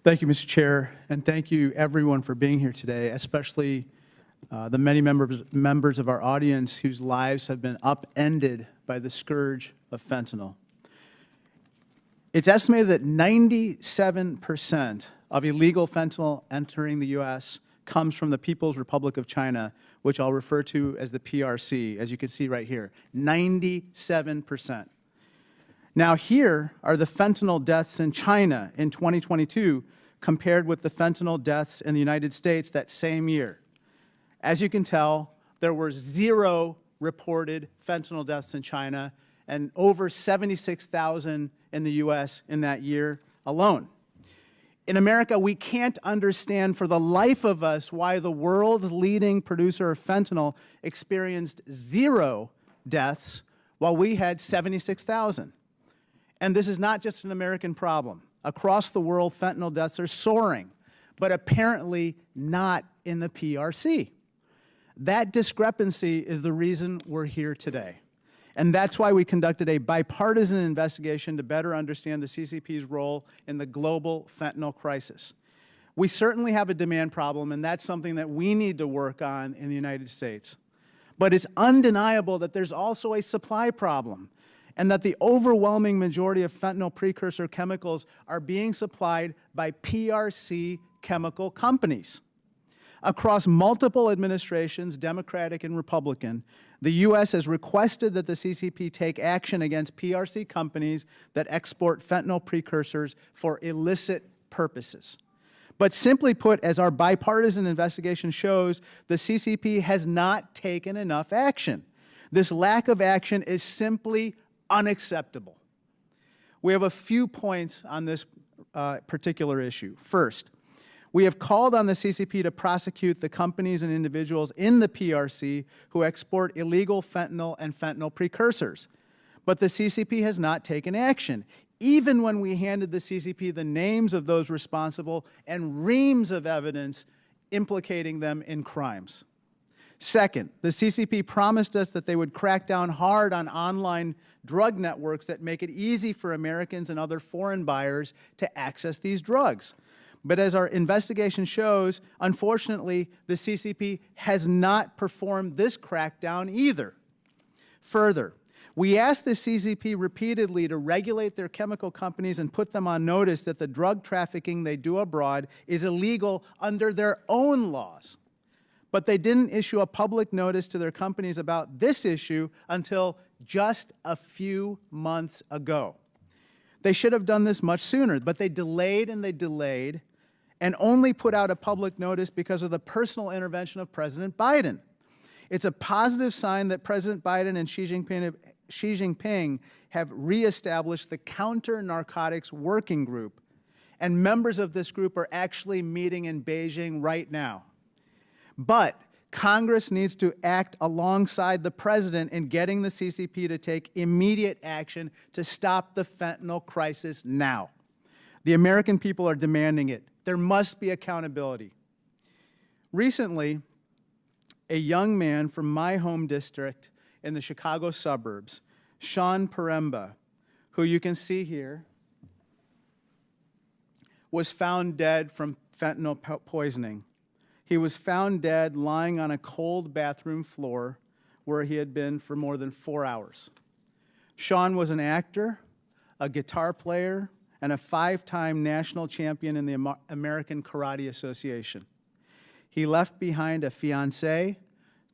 Thank you, Mr. Chair, and thank you everyone for being here today, especially the many members of our audience whose lives have been upended by the scourge of fentanyl. It's estimated that 97% of illegal fentanyl entering the U.S. comes from the People's Republic of China, which I'll refer to as the PRC, as you can see right here, 97%. Now here are the fentanyl deaths in China in 2022 compared with the fentanyl deaths in the United States that same year. As you can tell, there were 0 reported fentanyl deaths in China and over 76,000 in the U.S. in that year alone. In America, we can't understand for the life of us why the world's leading producer of fentanyl experienced 0 deaths while we had 76,000. And this is not just an American problem. Across the world, fentanyl deaths are soaring, but apparently not in the PRC. That discrepancy is the reason we're here today. And that's why we conducted a bipartisan investigation to better understand the CCP's role in the global fentanyl crisis. We certainly have a demand problem, and that's something that we need to work on in the United States. But it's undeniable that there's also a supply problem, and that the overwhelming majority of fentanyl precursor chemicals are being supplied by PRC chemical companies. Across multiple administrations, Democratic and Republican, the U.S. has requested that the CCP take action against PRC companies that export fentanyl precursors for illicit purposes. But simply put, as our bipartisan investigation shows, the CCP has not taken enough action. This lack of action is simply unacceptable. We have a few points on this particular issue. First, we have called on the CCP to prosecute the companies and individuals in the PRC who export illegal fentanyl and fentanyl precursors. But the CCP has not taken action, even when we handed the CCP the names of those responsible and reams of evidence implicating them in crimes. Second, the CCP promised us that they would crack down hard on online drug networks that make it easy for Americans and other foreign buyers to access these drugs. But as our investigation shows, unfortunately, the CCP has not performed this crackdown either. Further, we asked the CCP repeatedly to regulate their chemical companies and put them on notice that the drug trafficking they do abroad is illegal under their own laws. But they didn't issue a public notice to their companies about this issue until just a few months ago. They should have done this much sooner, but they delayed and only put out a public notice because of the personal intervention of President Biden. It's a positive sign that President Biden and Xi Jinping have reestablished the Counter-Narcotics Working Group, and members of this group are actually meeting in Beijing right now. But Congress needs to act alongside the President in getting the CCP to take immediate action to stop the fentanyl crisis now. The American people are demanding it. There must be accountability. Recently, a young man from my home district in the Chicago suburbs, Sean Paremba, who you can see here, was found dead from fentanyl poisoning. He was found dead lying on a cold bathroom floor where he had been for more than 4 hours. Sean was an actor, a guitar player, and a 5-time national champion in the American Karate Association. He left behind a fiancée,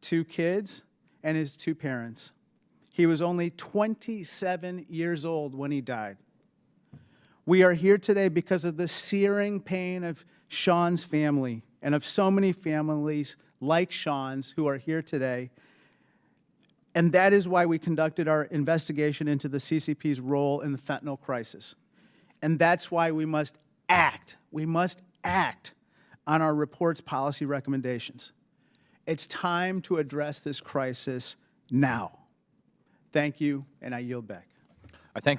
2 kids, and his 2 parents. He was only 27 years old when he died. We are here today because of the searing pain of Sean's family and of so many families like Sean's who are here today. And that is why we conducted our investigation into the CCP's role in the fentanyl crisis. And that's why we must act. We must act on our report's policy recommendations. It's time to address this crisis now. Thank you, and I yield back. I thank the